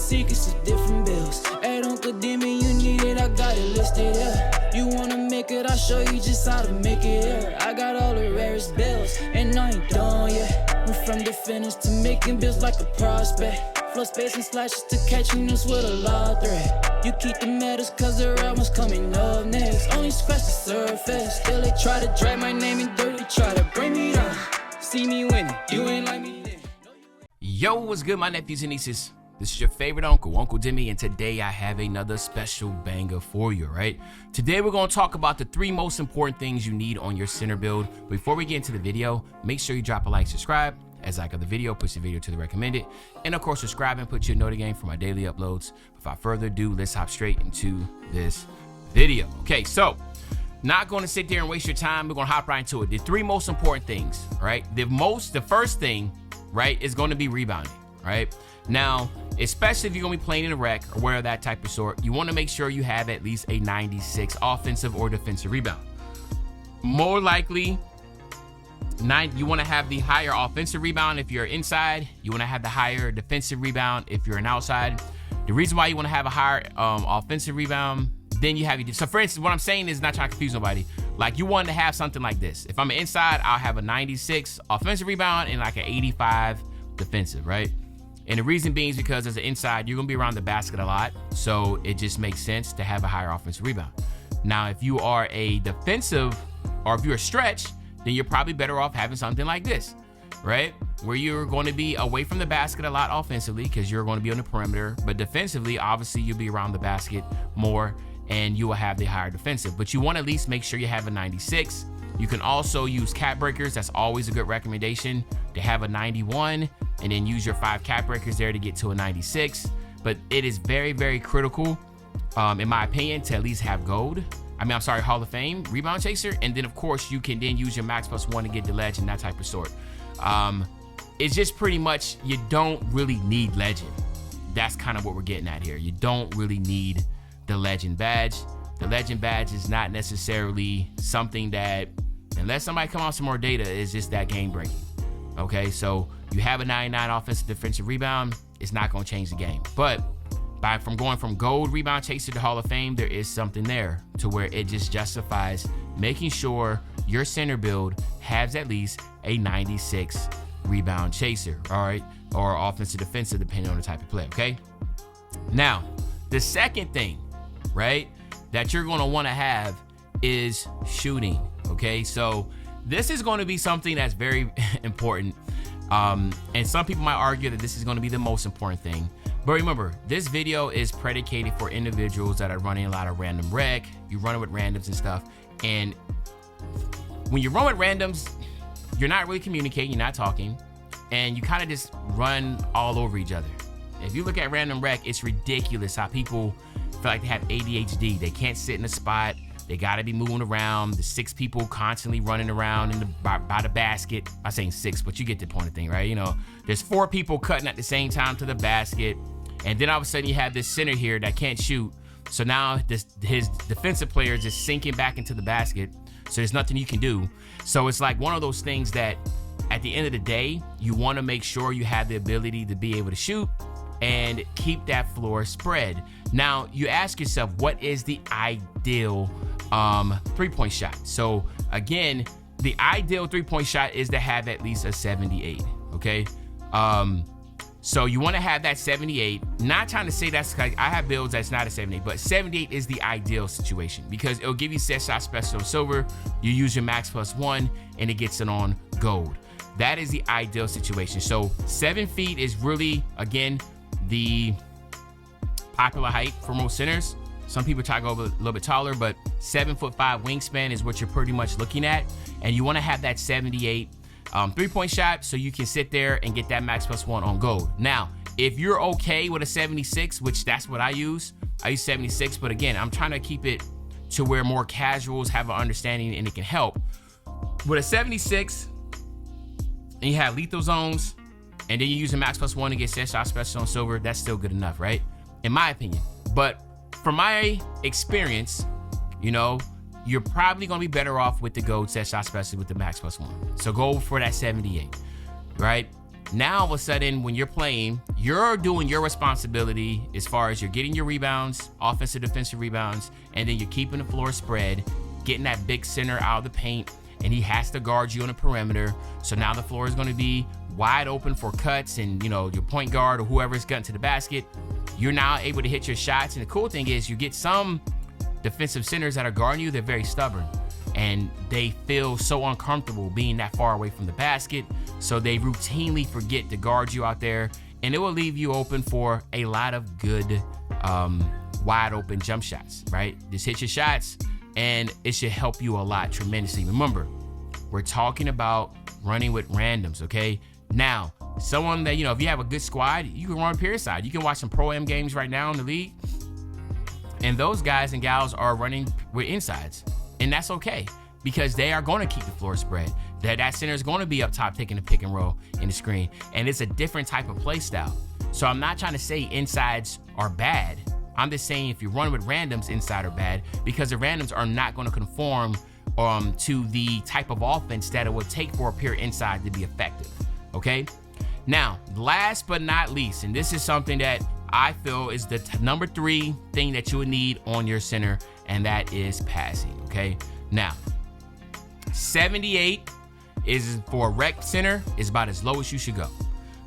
secrets of different bills. Hey, don't condemn me, you need it, I got it listed here. You wanna make it, I'll show you just how to make it here. I got all the rarest bills, and I ain't done yet. Went from defenders to making bills like a prospect. Flow space and slashes to catching us with a lot of threat. You keep the medals cause the right one's coming up next. Only scratch the surface, still they try to drag my name in dirt. They try to bring me down, see me winning, you ain't like me then. Yo, what's good, my nephews and nieces? This is your favorite uncle, Uncle Demi, and today I have another special banger for you, right? Today we're going to talk about the 3 most important things you need on your center build. Before we get into the video, make sure you drop a like, subscribe. As like of the video, push the video to the recommended, and of course subscribe and put your notification for my daily uploads. Without further ado, let's hop straight into this video. Okay, so not going to sit there and waste your time. We're going to hop right into it. The 3 most important things, right? The first thing, right, is going to be rebounding, right? Now, especially if you're going to be playing in a rec or where that type of sort, you want to make sure you have at least a 96 offensive or defensive rebound. More likely, you want to have the higher offensive rebound if you're inside. You want to have the higher defensive rebound if you're an outside. The reason why you want to have a higher offensive rebound, then you have your. So for instance, what I'm saying is not trying to confuse nobody. Like you want to have something like this. If I'm inside, I'll have a 96 offensive rebound and like an 85 defensive, right? And the reason being is because as an inside, you're going to be around the basket a lot. So it just makes sense to have a higher offensive rebound. Now, if you are a defensive or if you're a stretch, then you're probably better off having something like this, right? Where you're going to be away from the basket a lot offensively because you're going to be on the perimeter, but defensively, obviously you'll be around the basket more and you will have the higher defensive, but you want to at least make sure you have a 96. You can also use cap breakers. That's always a good recommendation to have a 91 and then use your 5 cap breakers there to get to a 96. But it is very, very critical, in my opinion, to at least have gold. Hall of Fame, rebound chaser, and then of course you can then use your max +1 to get the legend, that type of sort. It's just pretty much, you don't really need legend. That's kind of what we're getting at here. You don't really need the legend badge. The legend badge is not necessarily something that, unless somebody come out some more data, is just that game breaking. Okay, so you have a 99 offensive defensive rebound, it's not going to change the game. But from going from gold rebound chaser to Hall of Fame, there is something there to where it just justifies making sure your center build has at least a 96 rebound chaser, all right, or offensive defensive, depending on the type of play. Okay, now the second thing, right, that you're going to want to have is shooting. Okay, so this is going to be something that's very important, and some people might argue that this is going to be the most important thing. But remember, this video is predicated for individuals that are running a lot of random rec. You run it with randoms and stuff. And when you run with randoms, you're not really communicating, you're not talking, and you kind of just run all over each other. If you look at random rec, it's ridiculous how people feel like they have ADHD. They can't sit in a spot. They got to be moving around. The 6 people constantly running around by the basket. I'm saying 6, but you get the point of the thing, right? You know, there's 4 people cutting at the same time to the basket. And then all of a sudden you have this center here that can't shoot. So now his defensive player is just sinking back into the basket. So there's nothing you can do. So it's like one of those things that at the end of the day, you want to make sure you have the ability to be able to shoot and keep that floor spread. Now you ask yourself, what is the ideal 3-point shot? So again, the ideal 3-point shot is to have at least a 78. Okay, so you want to have that 78. Not trying to say that's like I have builds that's not a 78, but 78 is the ideal situation because it'll give you set shot special on silver. You use your max +1 and it gets it on gold. That is the ideal situation. So 7 feet is really, again, the popular height for most centers. Some people try to go a little bit taller, but 7'5" wingspan is what you're pretty much looking at. And you want to have that 78 3-point shot so you can sit there and get that max +1 on gold. Now, if you're okay with a 76, which that's what I use 76, but again, I'm trying to keep it to where more casuals have an understanding and it can help. With a 76, and you have lethal zones, and then you use a max +1 to get set shot special on silver, that's still good enough, right? In my opinion. But from my experience, you know, you're probably going to be better off with the gold set shot special with the max +1. So go for that 78, right? Now, all of a sudden, when you're playing, you're doing your responsibility as far as you're getting your rebounds, offensive, defensive rebounds, and then you're keeping the floor spread, getting that big center out of the paint, and he has to guard you on the perimeter. So now the floor is going to be wide open for cuts, and your point guard or whoever's gotten to the basket, you're now able to hit your shots. And the cool thing is you get some defensive centers that are guarding you, they're very stubborn. And they feel so uncomfortable being that far away from the basket, so they routinely forget to guard you out there, and it will leave you open for a lot of good, wide open jump shots, right? Just hit your shots, and it should help you a lot tremendously. Remember, we're talking about running with randoms, okay? Now, someone that, if you have a good squad, you can run period side. You can watch some Pro-Am games right now in the league, and those guys and gals are running with insides. And that's okay, because they are going to keep the floor spread. That center is going to be up top taking the pick and roll in the screen. And it's a different type of play style. So I'm not trying to say insides are bad. I'm just saying if you run with randoms, inside are bad, because the randoms are not going to conform to the type of offense that it would take for a pure inside to be effective. Okay? Now, last but not least, and this is something that I feel is the number 3 thing that you would need on your center, and that is passing, okay? Now, 78 is for a rec center, is about as low as you should go,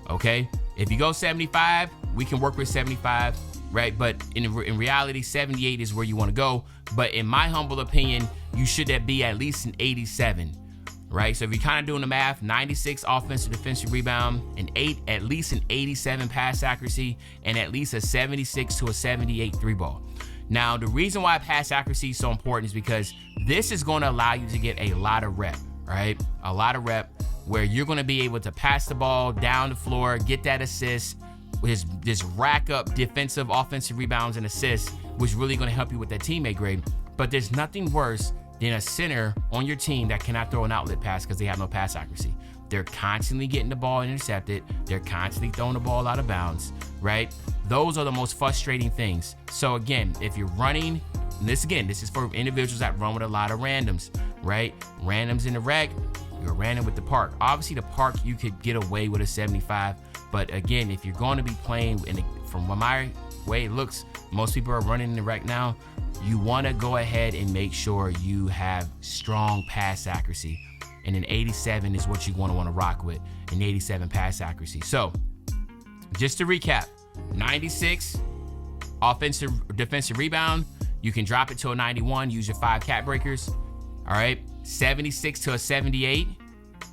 okay? If you go 75, we can work with 75, right? But in reality, 78 is where you want to go. But in my humble opinion, you should be at least an 87, right? So if you're kind of doing the math, 96 offensive defensive rebound, at least an 87 pass accuracy, and at least a 76 to a 78 three ball. Now, the reason why pass accuracy is so important is because this is going to allow you to get a lot of rep, right? A lot of rep where you're going to be able to pass the ball down the floor, get that assist, just rack up defensive, offensive rebounds and assists, which is really going to help you with that teammate grade. But there's nothing worse than a center on your team that cannot throw an outlet pass because they have no pass accuracy. They're constantly getting the ball intercepted. They're constantly throwing the ball out of bounds, right? Those are the most frustrating things. So again, if you're running, and this is for individuals that run with a lot of randoms, right? Randoms in the rec, you're random with the park. Obviously the park, you could get away with a 75, but again, if you're going to be playing, from my way it looks, most people are running in the rec now, you want to go ahead and make sure you have strong pass accuracy. And an 87 is what you want to rock with, an 87 pass accuracy. So, just to recap, 96 offensive defensive rebound, you can drop it to a 91, use your 5 cat breakers. All right, 76 to a 78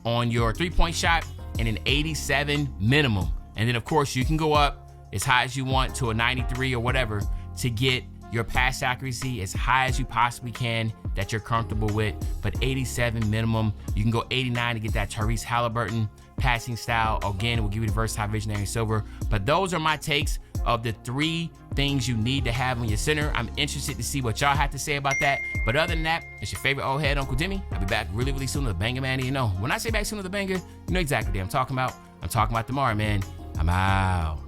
on your 3-point shot, and an 87 minimum. And then of course you can go up as high as you want to a 93 or whatever to get your pass accuracy as high as you possibly can that you're comfortable with, but 87 minimum. You can go 89 to get that Tyrese Halliburton passing style. Again, it will give you the versatile visionary silver. But those are my takes of the 3 things you need to have on your center. I'm interested to see what y'all have to say about that. But other than that, it's your favorite old head, Uncle Demi. I'll be back really, really soon with a banger, man. You know, when I say back soon with a banger, you know exactly what I'm talking about. I'm talking about tomorrow, man. I'm out.